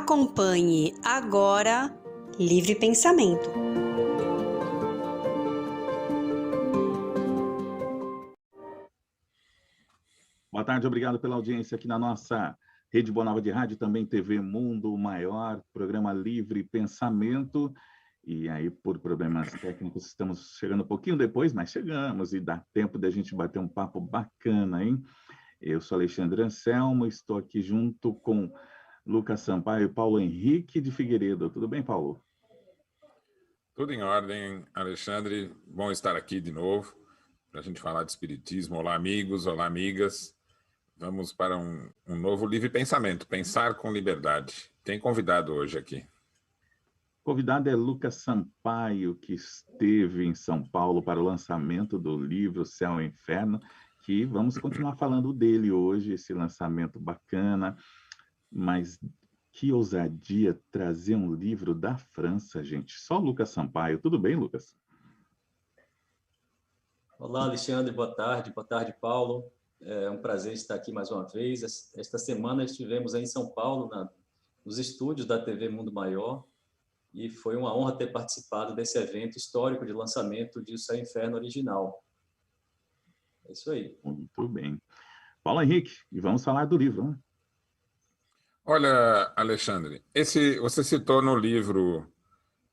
Acompanhe agora Livre Pensamento. Boa tarde, obrigado pela audiência aqui na nossa Rede Boa Nova de Rádio, também TV Mundo Maior, programa Livre Pensamento. E aí, por problemas técnicos, estamos chegando um pouquinho depois, mas chegamos e dá tempo da gente bater um papo bacana, hein? Eu sou Alexandre Anselmo, estou aqui junto com Lucas Sampaio e Paulo Henrique de Figueiredo. Tudo bem, Paulo? Tudo em ordem, Alexandre. Bom estar aqui de novo para a gente falar de espiritismo. Olá, amigos, olá, amigas. Vamos para um novo Livre Pensamento, Pensar com Liberdade. Tem convidado hoje aqui. O convidado é Lucas Sampaio, que esteve em São Paulo para o lançamento do livro Céu e Inferno, que vamos continuar falando dele hoje, esse lançamento bacana, mas que ousadia trazer um livro da França, gente. Só Lucas Sampaio. Tudo bem, Lucas? Olá, Alexandre. Boa tarde, Paulo. É um prazer estar aqui mais uma vez. Esta semana estivemos aí em São Paulo, nos estúdios da TV Mundo Maior, e foi uma honra ter participado desse evento histórico de lançamento de O Céu e Inferno original. É isso aí. Muito bem. Paulo Henrique, e vamos falar do livro, né? Olha, Alexandre, você citou no livro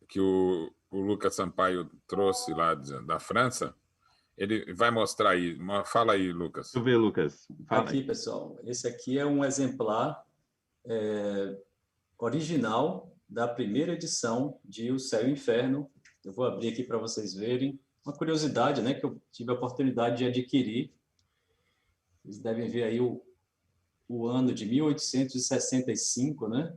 que o Lucas Sampaio trouxe lá da França. Ele vai mostrar aí. Fala aí, Lucas. Deixa eu ver, Lucas. Fala aqui, aí. Pessoal, esse aqui é um exemplar original da primeira edição de O Céu e o Inferno. Eu vou abrir aqui para vocês verem. Uma curiosidade, né, que eu tive a oportunidade de adquirir. Vocês devem ver aí o ano de 1865, né?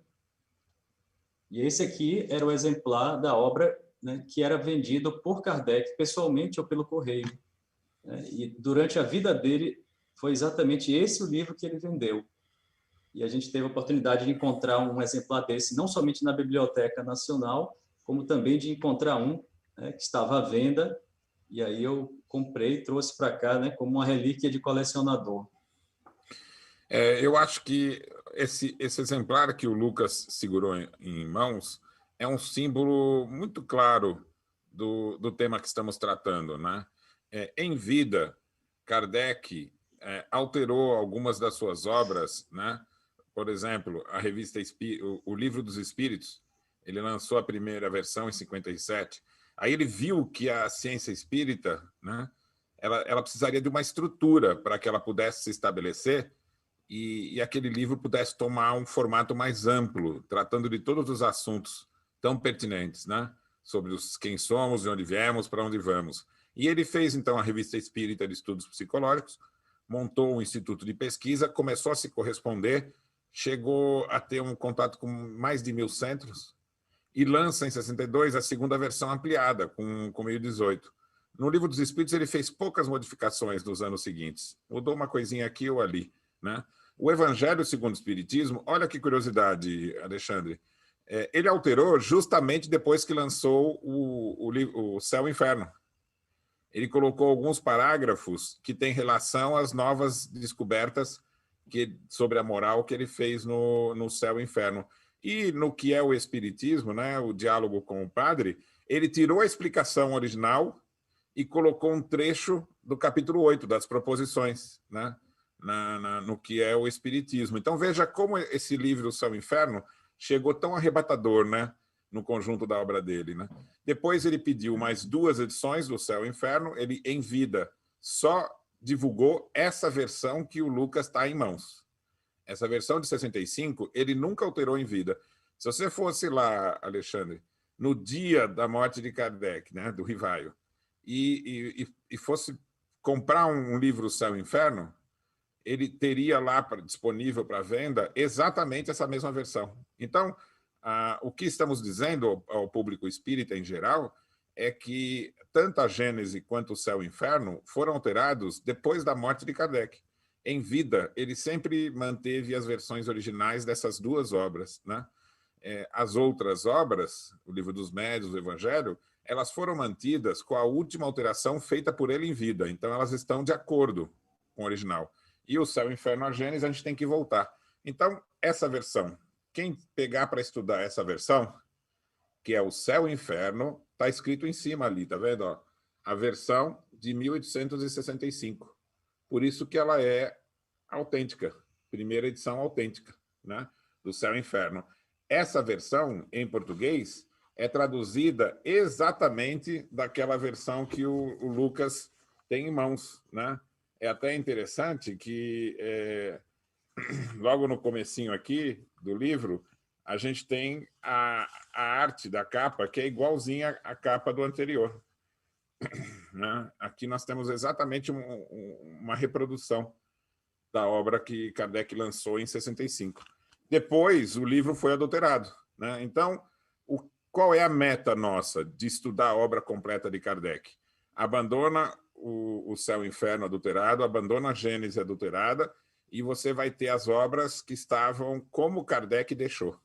E esse aqui era o exemplar da obra, né, que era vendido por Kardec pessoalmente ou pelo correio. E durante a vida dele, foi exatamente esse o livro que ele vendeu. E a gente teve a oportunidade de encontrar um exemplar desse, não somente na Biblioteca Nacional, como também de encontrar um, né, que estava à venda, e aí eu comprei e trouxe para cá, né, como uma relíquia de colecionador. Eu acho que esse exemplar que o Lucas segurou em mãos é um símbolo muito claro do tema que estamos tratando, né? Em vida, Kardec alterou algumas das suas obras, né? Por exemplo, a revista o Livro dos Espíritos, ele lançou a primeira versão em 57. Aí ele viu que a ciência espírita, né, ela precisaria de uma estrutura para que ela pudesse se estabelecer e aquele livro pudesse tomar um formato mais amplo, tratando de todos os assuntos tão pertinentes, né? Sobre quem somos, de onde viemos, para onde vamos. E ele fez, então, a Revista Espírita de Estudos Psicológicos, montou um instituto de pesquisa, começou a se corresponder, chegou a ter um contato com mais de 1000 centros e lança, em 62, a segunda versão ampliada, com 1018. No Livro dos Espíritos, ele fez poucas modificações nos anos seguintes. Mudou uma coisinha aqui ou ali, né? O Evangelho segundo o Espiritismo, olha que curiosidade, Alexandre, ele alterou justamente depois que lançou o Céu e Inferno. Ele colocou alguns parágrafos que têm relação às novas descobertas sobre a moral que ele fez no Céu e Inferno. E no que é o Espiritismo, né, o diálogo com o padre, ele tirou a explicação original e colocou um trecho do capítulo 8 das proposições, né? No que é o Espiritismo. Então veja como esse livro, O Céu e o Inferno, chegou tão arrebatador, né, no conjunto da obra dele, né? Depois ele pediu mais 2 edições do Céu e o Inferno, ele em vida só divulgou essa versão que o Lucas está em mãos. Essa versão de 65, ele nunca alterou em vida. Se você fosse lá, Alexandre, no dia da morte de Kardec, né, do Rivaio, e fosse comprar um livro Céu e Inferno, ele teria lá disponível para venda exatamente essa mesma versão. Então, o que estamos dizendo ao público espírita em geral é que tanto a Gênese quanto o Céu e o Inferno foram alterados depois da morte de Kardec. Em vida, ele sempre manteve as versões originais dessas 2 obras, né? As outras obras, o Livro dos Médiuns, o Evangelho, elas foram mantidas com a última alteração feita por ele em vida. Então, elas estão de acordo com o original. E o Céu, o Inferno, a Gênese, a gente tem que voltar. Então, essa versão, quem pegar para estudar essa versão, que é o Céu e Inferno, está escrito em cima ali, tá vendo? Ó, a versão de 1865. Por isso que ela é autêntica, primeira edição autêntica, né, do Céu e Inferno. Essa versão, em português, é traduzida exatamente daquela versão que o Lucas tem em mãos, né? É até interessante que, logo no comecinho aqui do livro, a gente tem a arte da capa, que é igualzinha à capa do anterior, né? Aqui nós temos exatamente uma reprodução da obra que Kardec lançou em 65. Depois, o livro foi adulterado, né? Então, qual é a meta nossa de estudar a obra completa de Kardec? Abandona o Céu e Inferno adulterado, abandona a Gênese adulterada, e você vai ter as obras que estavam como Kardec deixou.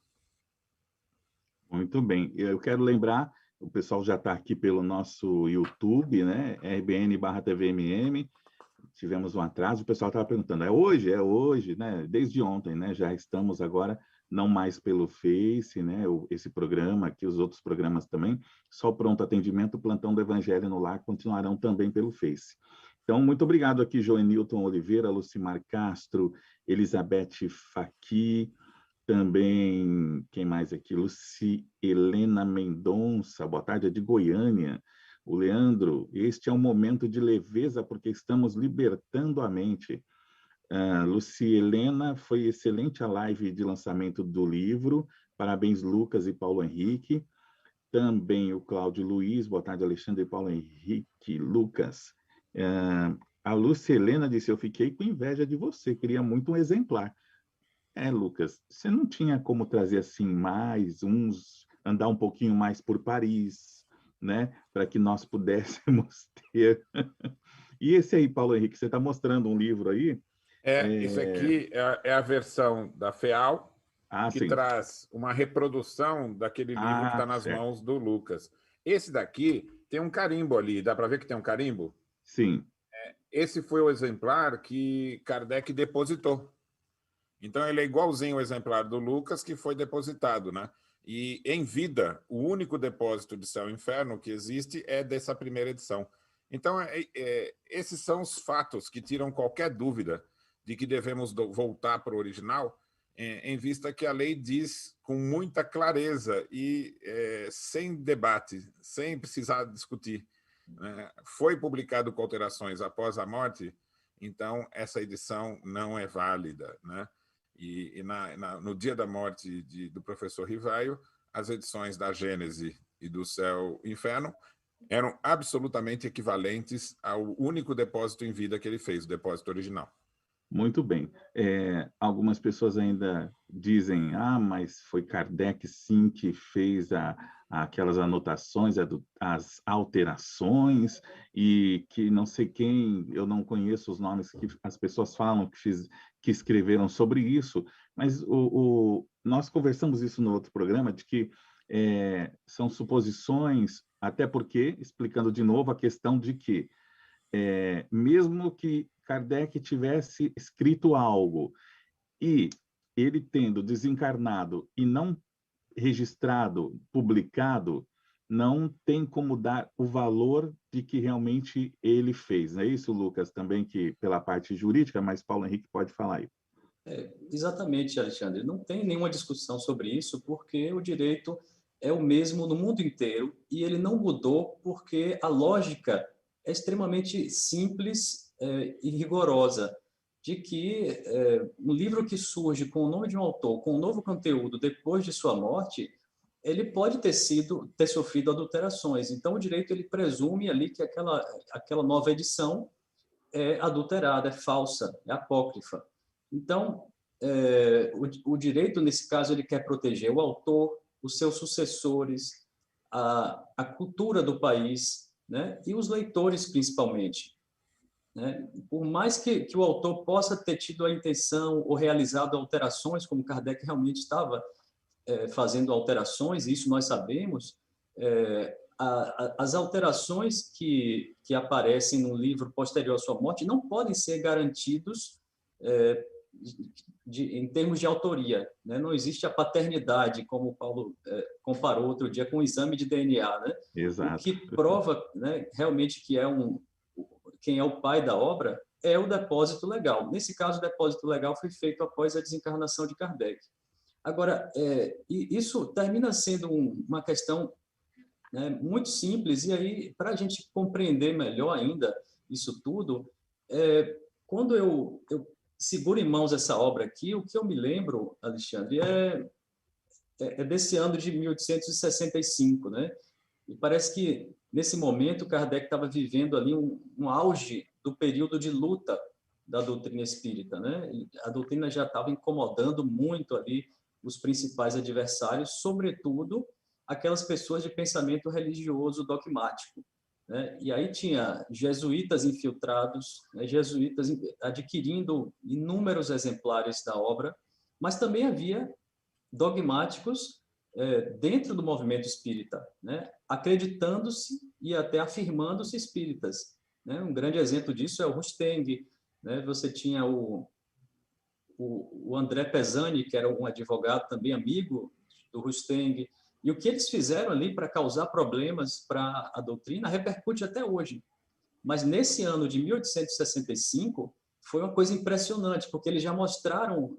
Muito bem. Eu quero lembrar, o pessoal já está aqui pelo nosso YouTube, né? RBN/TVMM. Tivemos um atraso, o pessoal estava perguntando, é hoje, né? Desde ontem, né? Já estamos agora, não mais pelo Face, né? Esse programa aqui, os outros programas também, só o Pronto Atendimento, o Plantão do Evangelho no Lar, continuarão também pelo Face. Então, muito obrigado aqui, Joenilton Oliveira, Lucimar Castro, Elizabeth Faqui, também, quem mais aqui? Luci Helena Mendonça, boa tarde, é de Goiânia. O Leandro, este é um momento de leveza porque estamos libertando a mente. Luci Helena, foi excelente a live de lançamento do livro. Parabéns, Lucas e Paulo Henrique. Também o Cláudio Luiz, boa tarde, Alexandre e Paulo Henrique, Lucas. A Luci Helena disse, eu fiquei com inveja de você, queria muito um exemplar. Lucas, você não tinha como trazer assim mais uns, andar um pouquinho mais por Paris, né? Para que nós pudéssemos ter. E esse aí, Paulo Henrique, você está mostrando um livro aí? Esse aqui é a versão da FEAL, que sim. traz uma reprodução daquele livro que está nas mãos do Lucas. Esse daqui tem um carimbo ali, dá para ver que tem um carimbo? Sim. Esse foi o exemplar que Kardec depositou. Então, ele é igualzinho ao exemplar do Lucas, que foi depositado, né? E, em vida, o único depósito de Céu e Inferno que existe é dessa primeira edição. Então, esses são os fatos que tiram qualquer dúvida de que devemos voltar para o original, em vista que a lei diz com muita clareza e sem debate, sem precisar discutir, né? Foi publicado com alterações após a morte, então essa edição não é válida, né? E no dia da morte do professor Rivaio, as edições da Gênese e do Céu e Inferno eram absolutamente equivalentes ao único depósito em vida que ele fez, o depósito original. Muito bem. Algumas pessoas ainda dizem, mas foi Kardec sim que fez aquelas anotações, as alterações, e que não sei quem, eu não conheço os nomes que as pessoas falam que escreveram sobre isso, mas nós conversamos isso no outro programa, de que são suposições, até porque, explicando de novo a questão de que, mesmo que Kardec tivesse escrito algo e ele tendo desencarnado e não registrado, publicado, não tem como dar o valor de que realmente ele fez. Não é isso, Lucas, também que pela parte jurídica, mas Paulo Henrique pode falar aí. Exatamente, Alexandre. Não tem nenhuma discussão sobre isso, porque o direito é o mesmo no mundo inteiro e ele não mudou porque a lógica é extremamente simples e rigorosa, de que um livro que surge com o nome de um autor, com um novo conteúdo depois de sua morte, ele pode ter sofrido adulterações. Então, o direito ele presume ali que aquela nova edição é adulterada, é falsa, é apócrifa. Então, o direito, nesse caso, ele quer proteger o autor, os seus sucessores, a cultura do país, né? E os leitores, principalmente, né? Por mais que o autor possa ter tido a intenção ou realizado alterações, como Kardec realmente estava fazendo alterações, isso nós sabemos, as alterações que aparecem no livro posterior à sua morte não podem ser garantidos em termos de autoria, né? Não existe a paternidade, como o Paulo comparou outro dia com o exame de DNA, né? Exato. O que prova, né, realmente que quem é o pai da obra é o depósito legal. Nesse caso, o depósito legal foi feito após a desencarnação de Kardec. Agora, isso termina sendo uma questão, né, muito simples, e aí, para a gente compreender melhor ainda isso tudo, quando eu seguro em mãos essa obra aqui, o que eu me lembro, Alexandre, é desse ano de 1865, né? E parece que, nesse momento, Kardec estava vivendo ali um auge do período de luta da doutrina espírita, né? A doutrina já estava incomodando muito ali os principais adversários, sobretudo aquelas pessoas de pensamento religioso dogmático, né? E aí tinha jesuítas infiltrados, né? Jesuítas adquirindo inúmeros exemplares da obra, mas também havia dogmáticos dentro do movimento espírita, né? Acreditando-se e até afirmando-se espíritas, né? Um grande exemplo disso é o Rusteng, né? Você tinha o André Pesani, que era um advogado também amigo do Rusteng, e o que eles fizeram ali para causar problemas para a doutrina repercute até hoje. Mas nesse ano de 1865 foi uma coisa impressionante, porque eles já mostraram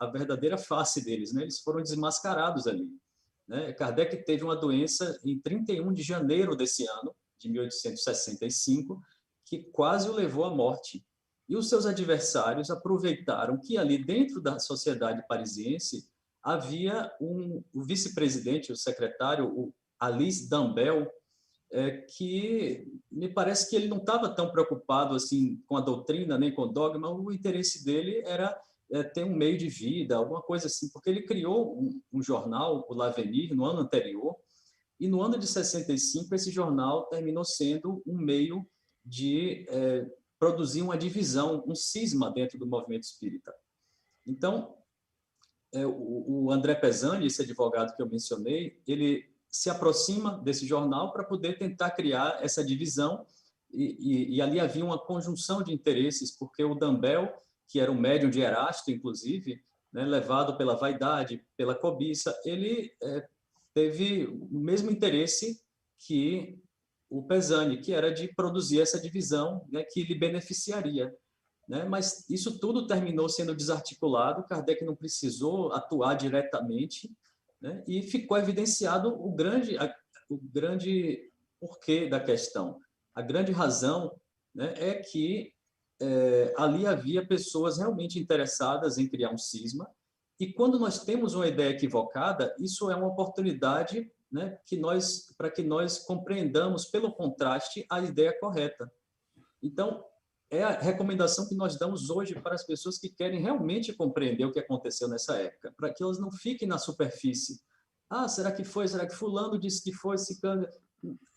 a verdadeira face deles, né? Eles foram desmascarados ali, né? Kardec teve uma doença em 31 de janeiro desse ano, de 1865, que quase o levou à morte. E os seus adversários aproveitaram que ali dentro da sociedade parisiense havia o vice-presidente, o secretário, o Alice Dambel, que me parece que ele não estava tão preocupado assim com a doutrina nem com o dogma. O interesse dele era ter um meio de vida, alguma coisa assim, porque ele criou um jornal, o L'Avenir, no ano anterior, e no ano de 65 esse jornal terminou sendo um meio de produzir uma divisão, um cisma dentro do movimento espírita. Então, o André Pesani, esse advogado que eu mencionei, ele se aproxima desse jornal para poder tentar criar essa divisão, e ali havia uma conjunção de interesses, porque o Dambel, que era um médium de Erasto, inclusive, né, levado pela vaidade, pela cobiça, ele teve o mesmo interesse que o Pesani, que era de produzir essa divisão, né, que lhe beneficiaria, né? Mas isso tudo terminou sendo desarticulado, Kardec não precisou atuar diretamente, né? E ficou evidenciado o grande porquê da questão. A grande razão, né, é que ali havia pessoas realmente interessadas em criar um cisma, e quando nós temos uma ideia equivocada, isso é uma oportunidade, né, para que nós compreendamos pelo contraste a ideia correta. Então, é a recomendação que nós damos hoje para as pessoas que querem realmente compreender o que aconteceu nessa época, para que elas não fiquem na superfície. Ah, será que foi? Será que fulano disse que foi? Ciclano?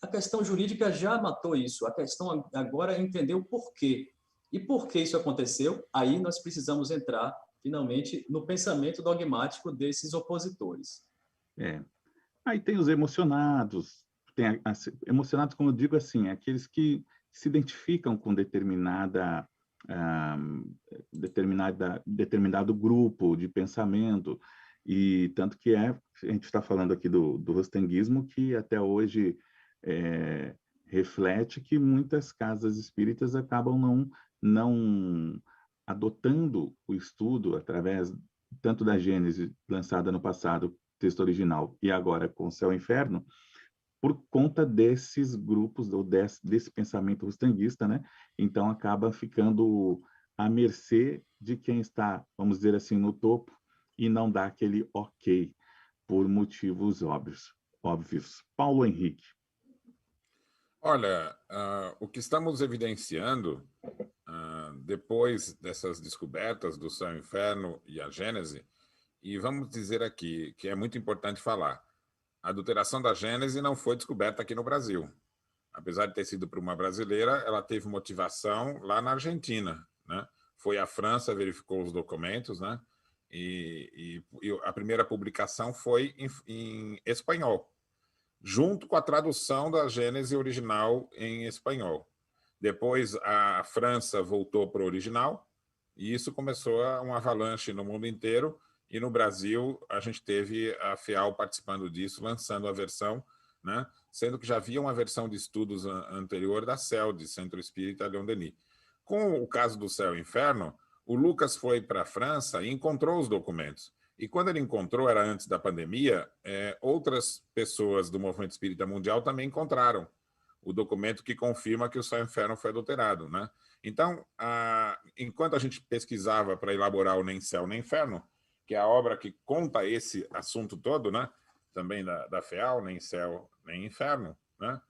A questão jurídica já matou isso. A questão agora é entender o porquê. E por que isso aconteceu? Aí nós precisamos entrar, finalmente, no pensamento dogmático desses opositores. Aí tem os emocionados. Emocionados, como eu digo assim, aqueles que se identificam com determinado grupo de pensamento, e tanto que a gente está falando aqui do rustenguismo, que até hoje reflete que muitas casas espíritas acabam não adotando o estudo através tanto da Gênese, lançada no passado, texto original, e agora com o Céu e Inferno, por conta desses grupos, ou desse pensamento rustenguista, né? Então, acaba ficando à mercê de quem está, vamos dizer assim, no topo, e não dá aquele ok, por motivos óbvios. Paulo Henrique. Olha, o que estamos evidenciando, depois dessas descobertas do Céu e Inferno e a Gênese, e vamos dizer aqui, que é muito importante falar, a adulteração da Gênese não foi descoberta aqui no Brasil. Apesar de ter sido por uma brasileira, ela teve motivação lá na Argentina, né? Foi à França, verificou os documentos, né? E a primeira publicação foi em espanhol, junto com a tradução da Gênese original em espanhol. Depois, a França voltou para o original, E isso começou um avalanche no mundo inteiro, e no Brasil a gente teve a FEAL participando disso, lançando a versão, né? Sendo que já havia uma versão de estudos anterior da CELD, Centro Espírita Leon Denis. Com o caso do Céu e Inferno, o Lucas foi para a França e encontrou os documentos. E quando ele encontrou, era antes da pandemia, outras pessoas do movimento espírita mundial também encontraram o documento que confirma que o Céu e o Inferno foi adulterado, né? Então, enquanto a gente pesquisava para elaborar o Nem Céu nem Inferno, que é a obra que conta esse assunto todo, né? Também da FEAL, Nem Céu nem Inferno, né?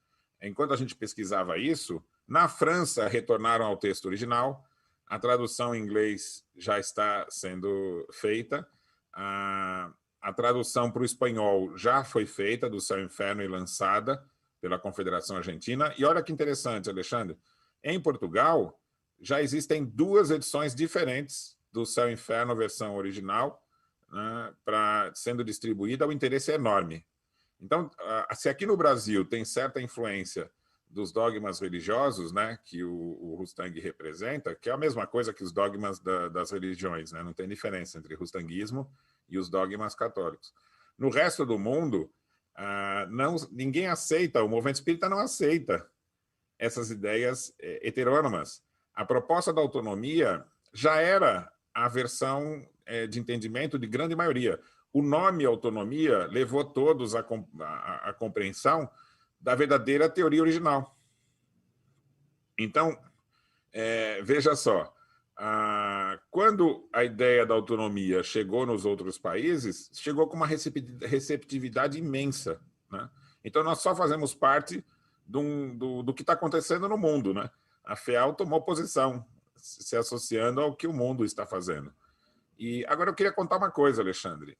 Enquanto a gente pesquisava isso, na França retornaram ao texto original, a tradução em inglês já está sendo feita, a tradução para o espanhol já foi feita, do Céu e Inferno, e lançada pela Confederação Argentina. E olha que interessante, Alexandre, em Portugal já existem 2 edições diferentes do Céu e Inferno, versão original, né, sendo distribuída. O interesse é enorme. Então, se aqui no Brasil tem certa influência dos dogmas religiosos, né, que o Rustang representa, que é a mesma coisa que os dogmas das religiões, né? Não tem diferença entre rustanguismo e os dogmas católicos. No resto do mundo, ninguém aceita, o movimento espírita não aceita essas ideias heterônomas. A proposta da autonomia já era a versão de entendimento de grande maioria. O nome autonomia levou todos à compreensão da verdadeira teoria original. Então, veja só, quando a ideia da autonomia chegou nos outros países, chegou com uma receptividade imensa, né? Então, nós só fazemos parte do que está acontecendo no mundo, né? A FEAL tomou posição, se associando ao que o mundo está fazendo. E agora eu queria contar uma coisa, Alexandre.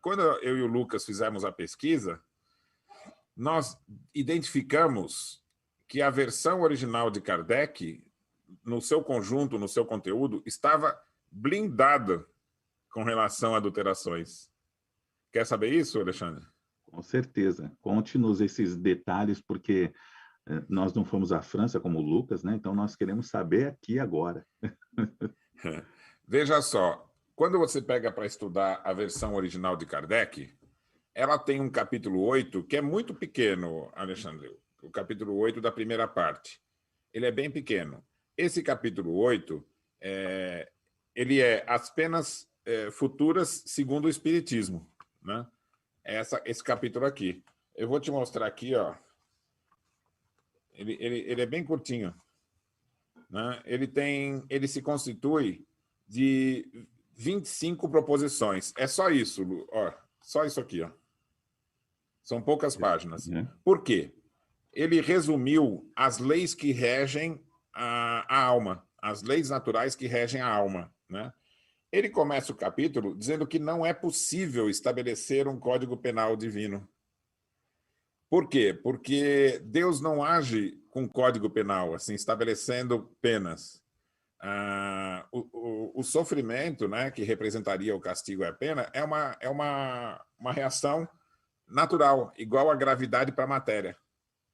Quando eu e o Lucas fizemos a pesquisa, nós identificamos que a versão original de Kardec, no seu conjunto, no seu conteúdo, estava blindada com relação a adulterações. Quer saber isso, Alexandre? Com certeza. Conte-nos esses detalhes, porque nós não fomos à França como o Lucas, né? Então nós queremos saber aqui agora. Veja só, quando você pega para estudar a versão original de Kardec, ela tem um capítulo 8 que é muito pequeno, Alexandre. O capítulo 8 da primeira parte. Ele é bem pequeno. Esse capítulo 8, ele é as penas futuras segundo o Espiritismo, né? Esse capítulo aqui. Eu vou te mostrar aqui, ó. Ele é bem curtinho, né? Ele se constitui de 25 proposições. É só isso, ó. Só isso aqui, ó. São poucas páginas. Por quê? Ele resumiu as leis que regem a alma, as leis naturais que regem a alma, né? Ele começa o capítulo dizendo que não é possível estabelecer um código penal divino. Por quê? Porque Deus não age com código penal, assim, estabelecendo penas. O sofrimento, né, que representaria o castigo e a pena, é uma reação natural, igual a gravidade para a matéria.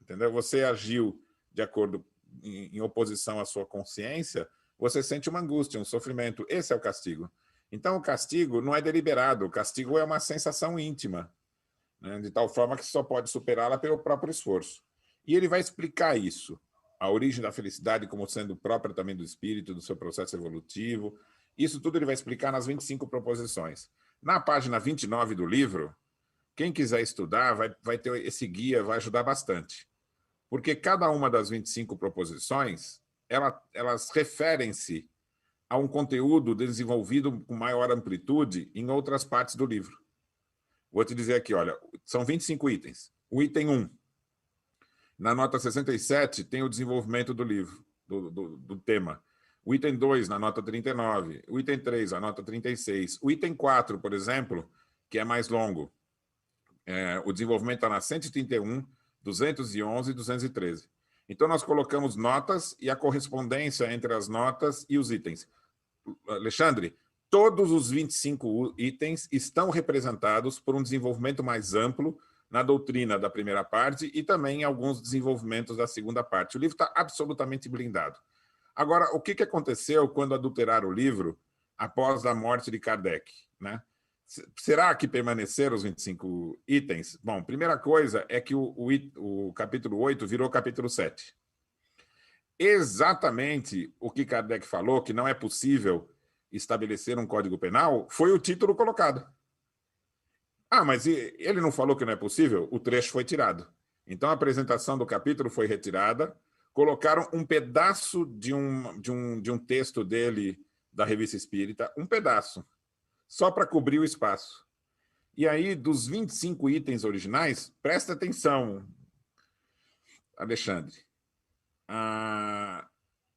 Entendeu? Você agiu de acordo, em oposição à sua consciência, você sente uma angústia, um sofrimento. Esse é o castigo. Então, o castigo não é deliberado, o castigo é uma sensação íntima, né, de tal forma que só pode superá-la pelo próprio esforço. E ele vai explicar isso, a origem da felicidade como sendo própria também do espírito, do seu processo evolutivo. Isso tudo ele vai explicar nas 25 proposições. Na página 29 do livro, quem quiser estudar vai ter esse guia, vai ajudar bastante. Porque cada uma das 25 proposições, elas referem-se a um conteúdo desenvolvido com maior amplitude em outras partes do livro. Vou te dizer aqui, olha, são 25 itens. O item 1, na nota 67, tem o desenvolvimento do livro, do tema. O item 2, na nota 39. O item 3, na nota 36. O item 4, por exemplo, que é mais longo, o desenvolvimento está na 131, 211 e 213. Então, nós colocamos notas e a correspondência entre as notas e os itens. Alexandre, todos os 25 itens estão representados por um desenvolvimento mais amplo na doutrina da primeira parte e também em alguns desenvolvimentos da segunda parte. O livro está absolutamente blindado. Agora, o que aconteceu quando adulteraram o livro após a morte de Kardec, né? Será que permaneceram os 25 itens? Bom, primeira coisa é que o capítulo 8 virou capítulo 7. Exatamente o que Kardec falou, que não é possível estabelecer um código penal, foi o título colocado. Ah, mas ele não falou que não é possível? O trecho foi tirado. Então, a apresentação do capítulo foi retirada, colocaram um pedaço de um texto dele, da Revista Espírita, um pedaço, só para cobrir o espaço. E aí, dos 25 itens originais, presta atenção, Alexandre,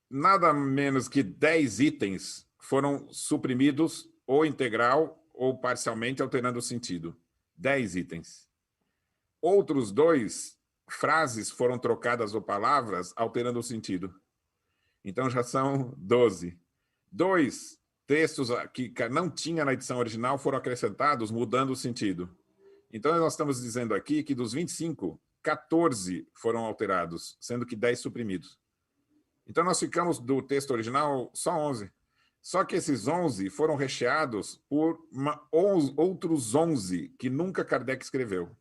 nada menos que 10 itens foram suprimidos ou integral ou parcialmente, alterando o sentido. 10 itens. Outros 2 frases foram trocadas ou palavras, alterando o sentido. Então, já são 12. 2 textos que não tinha na edição original foram acrescentados, mudando o sentido. Então, nós estamos dizendo aqui que dos 25, 14 foram alterados, sendo que 10 suprimidos. Então, nós ficamos do texto original só 11. Só que esses 11 foram recheados por outros 11 que nunca Kardec escreveu.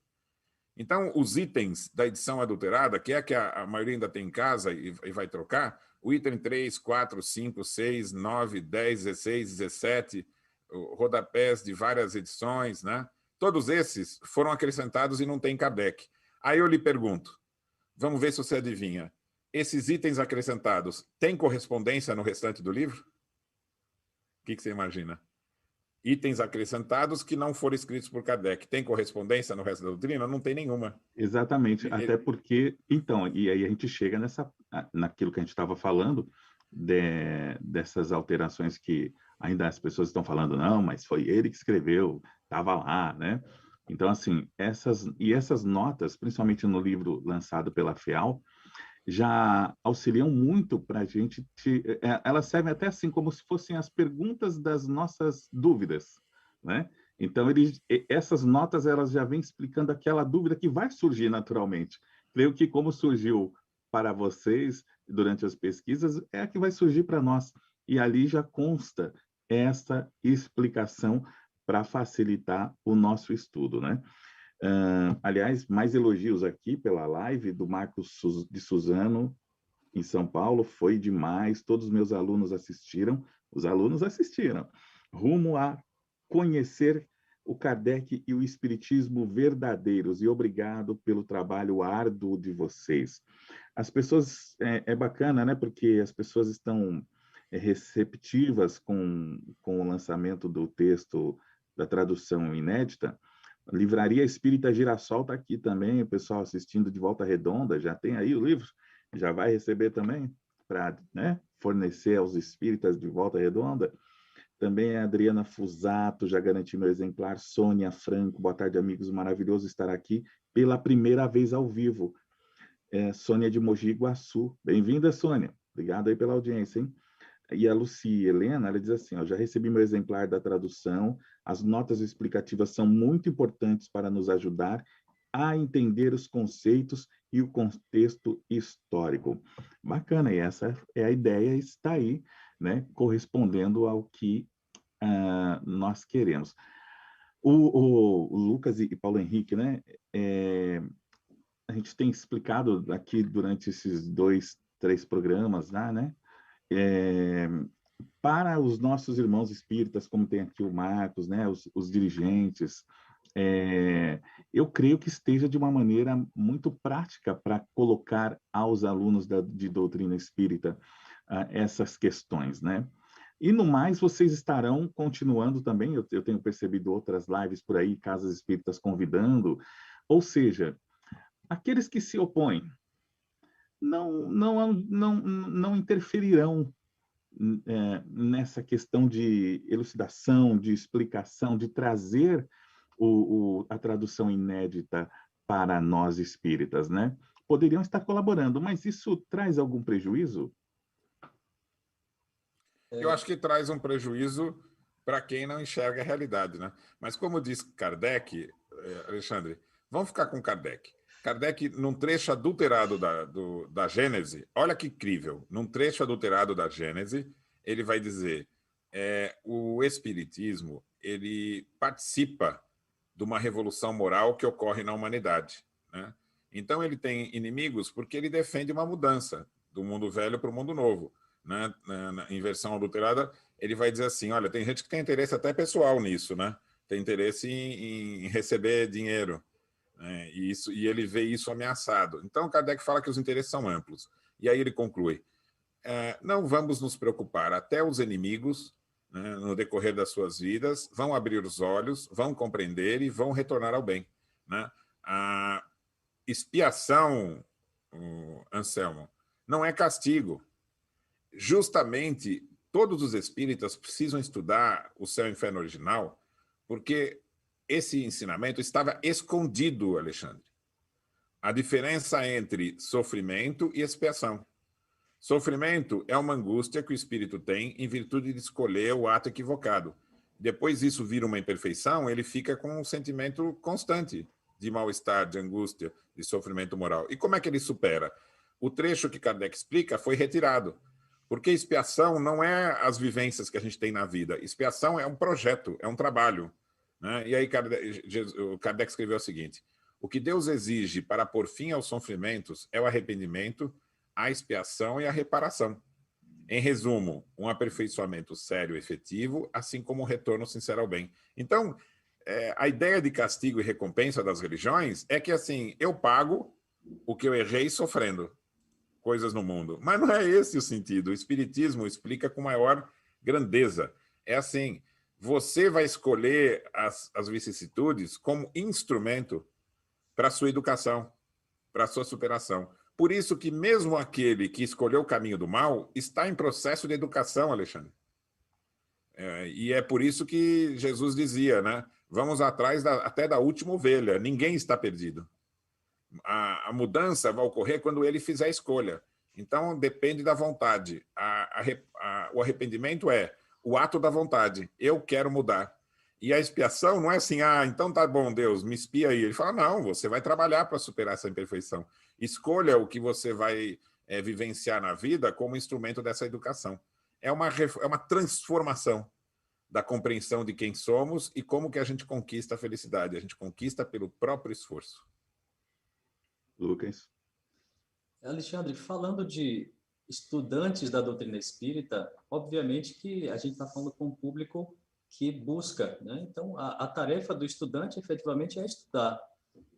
Então, os itens da edição adulterada, que é a que a maioria ainda tem em casa e vai trocar, o item 3, 4, 5, 6, 9, 10, 16, 17, rodapés de várias edições, né? Todos esses foram acrescentados e não tem Kardec. Aí eu lhe pergunto, vamos ver se você adivinha, esses itens acrescentados têm correspondência no restante do livro? O que você imagina? Itens acrescentados que não foram escritos por Kardec. Tem correspondência no resto da doutrina? Não tem nenhuma. Exatamente, até porque... Então, e aí a gente chega naquilo que a gente estava falando, dessas alterações que ainda as pessoas estão falando, não, mas foi ele que escreveu, estava lá, né? Então, assim, essas notas, principalmente no livro lançado pela FEAL, já auxiliam muito para a gente, elas servem até assim como se fossem as perguntas das nossas dúvidas, né? Então, essas notas elas já vêm explicando aquela dúvida que vai surgir naturalmente. Creio que como surgiu para vocês durante as pesquisas, é a que vai surgir para nós. E ali já consta essa explicação para facilitar o nosso estudo, né? Aliás, mais elogios aqui pela live do Marcos de Suzano, em São Paulo, foi demais, todos os meus alunos assistiram, os alunos assistiram, rumo a conhecer o Kardec e o Espiritismo verdadeiros, e obrigado pelo trabalho árduo de vocês. As pessoas, é bacana, né, porque as pessoas estão receptivas com o lançamento do texto da tradução inédita. Livraria Espírita Girassol está aqui também, o pessoal assistindo de Volta Redonda, já tem aí o livro, já vai receber também, para, né, fornecer aos espíritas de Volta Redonda. Também a Adriana Fusato, já garanti meu exemplar. Sônia Franco, boa tarde, amigos, maravilhoso estar aqui pela primeira vez ao vivo. Sônia de Mogi Guaçu, bem-vinda, Sônia, obrigado aí pela audiência, hein? E a Luci Helena, ela diz assim, ó, já recebi meu exemplar da tradução, as notas explicativas são muito importantes para nos ajudar a entender os conceitos e o contexto histórico. Bacana, e essa é a ideia, está aí, né, correspondendo ao que nós queremos. O Lucas e Paulo Henrique, né, a gente tem explicado aqui durante esses 2, 3 programas lá, né, para os nossos irmãos espíritas, como tem aqui o Marcos, né, os dirigentes, eu creio que esteja de uma maneira muito prática para colocar aos alunos de doutrina espírita essas questões, né? E no mais, vocês estarão continuando também, eu tenho percebido outras lives por aí, casas espíritas convidando, ou seja, aqueles que se opõem não interferirão nessa questão de elucidação, de explicação, de trazer a tradução inédita para nós espíritas, né? Poderiam estar colaborando, mas isso traz algum prejuízo? Eu acho que traz um prejuízo para quem não enxerga a realidade, né? Mas como diz Kardec, Alexandre, vamos ficar com Kardec. Kardec, num trecho adulterado da Gênese, olha que incrível, num trecho adulterado da Gênese, ele vai dizer, o Espiritismo, ele participa de uma revolução moral que ocorre na humanidade, né? Então, ele tem inimigos porque ele defende uma mudança do mundo velho para o mundo novo, né? Em versão adulterada, ele vai dizer assim, olha, tem gente que tem interesse até pessoal nisso, né? Tem interesse em receber dinheiro, né? E ele vê isso ameaçado. Então, Kardec fala que os interesses são amplos. E aí ele conclui, não vamos nos preocupar, até os inimigos, né, no decorrer das suas vidas, vão abrir os olhos, vão compreender e vão retornar ao bem, né? A expiação, Anselmo, não é castigo. Justamente, todos os espíritas precisam estudar o Céu e o Inferno original, porque esse ensinamento estava escondido, Alexandre. A diferença entre sofrimento e expiação. Sofrimento é uma angústia que o espírito tem em virtude de escolher o ato equivocado. Depois isso vira uma imperfeição, ele fica com um sentimento constante de mal-estar, de angústia, de sofrimento moral. E como é que ele supera? O trecho que Kardec explica foi retirado, porque expiação não é as vivências que a gente tem na vida. Expiação é um projeto, é um trabalho, né? E aí Kardec escreveu o seguinte, o que Deus exige para pôr fim aos sofrimentos é o arrependimento, a expiação e a reparação. Em resumo, um aperfeiçoamento sério e efetivo, assim como um retorno sincero ao bem. Então, a ideia de castigo e recompensa das religiões é que, assim, eu pago o que eu errei sofrendo coisas no mundo. Mas não é esse o sentido. O Espiritismo explica com maior grandeza. É assim, você vai escolher as vicissitudes como instrumento para a sua educação, para a sua superação. Por isso que mesmo aquele que escolheu o caminho do mal está em processo de educação, Alexandre. E é por isso que Jesus dizia, né? Vamos atrás até da última ovelha, ninguém está perdido. A mudança vai ocorrer quando ele fizer a escolha. Então, depende da vontade. O arrependimento é o ato da vontade. Eu quero mudar. E a expiação não é assim, então tá bom, Deus, me expia aí. Ele fala, não, você vai trabalhar para superar essa imperfeição. Escolha o que você vai vivenciar na vida como instrumento dessa educação. É uma transformação da compreensão de quem somos e como que a gente conquista a felicidade. A gente conquista pelo próprio esforço. Lucas. Alexandre, falando de estudantes da doutrina espírita, obviamente que a gente está falando com um público que busca, né? Então, a tarefa do estudante, efetivamente, é estudar.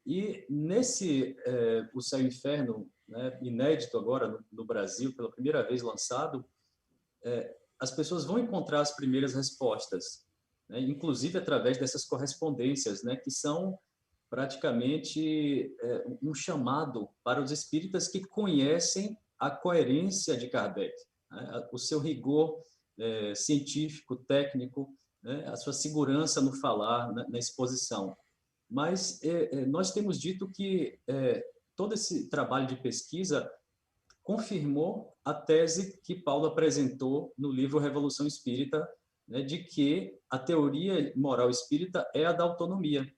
E nesse O Céu e o Inferno, né, inédito agora no Brasil, pela primeira vez lançado, as pessoas vão encontrar as primeiras respostas, né, inclusive através dessas correspondências, né, que são praticamente um chamado para os espíritas que conhecem a coerência de Kardec, né, o seu rigor científico, técnico, né, a sua segurança no falar, na exposição. Mas nós temos dito que todo esse trabalho de pesquisa confirmou a tese que Paulo apresentou no livro Revolução Espírita, né, de que a teoria moral espírita é a da autonomia.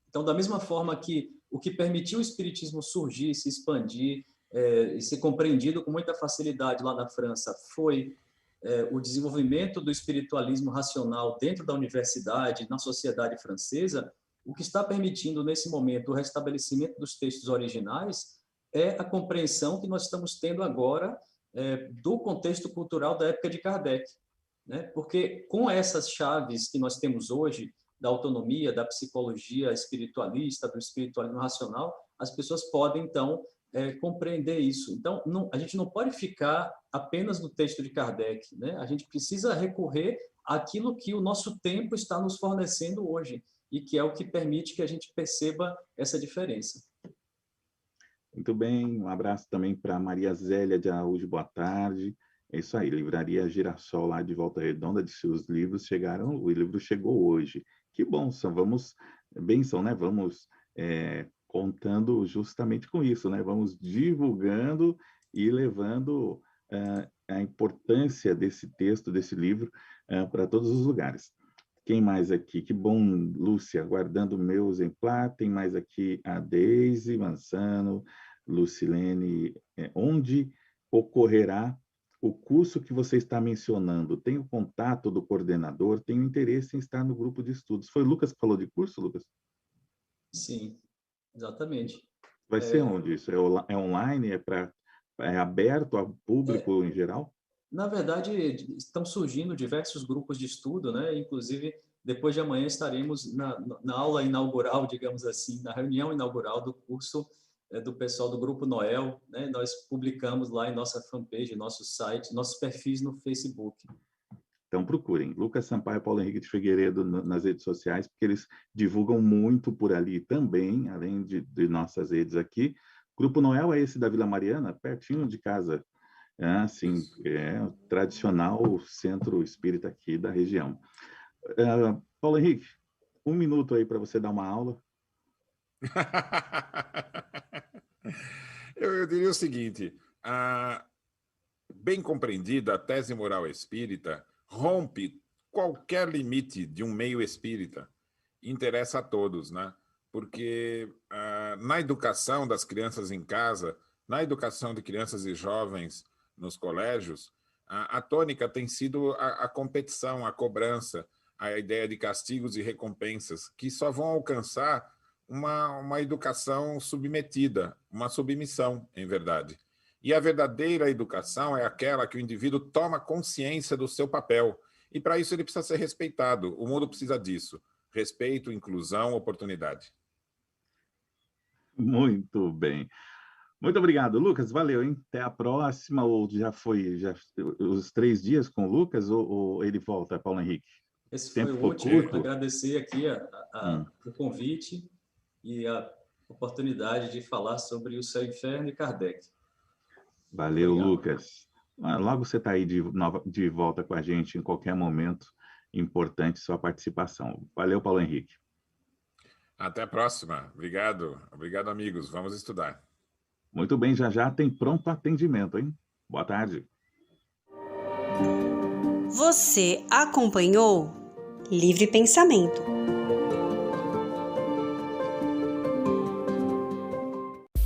Então, da mesma forma que o que permitiu o espiritismo surgir, se expandir e ser compreendido com muita facilidade lá na França foi o desenvolvimento do espiritualismo racional dentro da universidade, na sociedade francesa, o que está permitindo, nesse momento, o restabelecimento dos textos originais é a compreensão que nós estamos tendo agora do contexto cultural da época de Kardec, né? Porque com essas chaves que nós temos hoje, da autonomia, da psicologia espiritualista, do espiritualismo racional, as pessoas podem, então, compreender isso. Então, a gente não pode ficar apenas no texto de Kardec, né? A gente precisa recorrer àquilo que o nosso tempo está nos fornecendo hoje, e que é o que permite que a gente perceba essa diferença. Muito bem, um abraço também para Maria Zélia de Araújo, boa tarde. É isso aí, Livraria Girassol, lá de Volta Redonda, disse os livros chegaram, o livro chegou hoje. Que bom, bênção, né? Vamos contando justamente com isso, né? Vamos divulgando e levando a importância desse texto, desse livro, para todos os lugares. Quem mais aqui? Que bom, Lúcia, aguardando o meu exemplar. Tem mais aqui a Deise Manzano, Lucilene. Onde ocorrerá o curso que você está mencionando? Tem o contato do coordenador? Tenho interesse em estar no grupo de estudos. Foi o Lucas que falou de curso, Lucas? Sim, exatamente. Vai ser onde isso? É online? É aberto ao público em geral? Na verdade, estão surgindo diversos grupos de estudo, né? Inclusive, depois de amanhã estaremos na aula inaugural, digamos assim, na reunião inaugural do curso do pessoal do Grupo Noel, né? Nós publicamos lá em nossa fanpage, nosso site, nossos perfis no Facebook. Então procurem Lucas Sampaio e Paulo Henrique de Figueiredo nas redes sociais, porque eles divulgam muito por ali também, além de nossas redes aqui. Grupo Noel é esse da Vila Mariana, pertinho de casa. Assim, é o tradicional centro espírita aqui da região. Paulo Henrique, 1 minuto aí para você dar uma aula. Eu diria o seguinte, bem compreendida, a tese moral espírita rompe qualquer limite de um meio espírita. Interessa a todos, né? Porque na educação das crianças em casa, na educação de crianças e jovens nos colégios, a tônica tem sido a competição, a cobrança, a ideia de castigos e recompensas, que só vão alcançar uma educação submetida, uma submissão, em verdade. E a verdadeira educação é aquela que o indivíduo toma consciência do seu papel. E para isso ele precisa ser respeitado. O mundo precisa disso. Respeito, inclusão, oportunidade. Muito bem. Muito obrigado, Lucas. Valeu, hein? Até a próxima. Ou já foi os 3 dias com o Lucas ou ele volta, Paulo Henrique? Esse foi o último. Curto. Agradecer aqui o convite e a oportunidade de falar sobre o Céu e o Inferno e Kardec. Valeu, Obrigado. Lucas. Logo você está aí de volta com a gente em qualquer momento. Importante sua participação. Valeu, Paulo Henrique. Até a próxima. Obrigado. Obrigado, amigos. Vamos estudar. Muito bem, já tem pronto atendimento, hein? Boa tarde. Você acompanhou Livre Pensamento.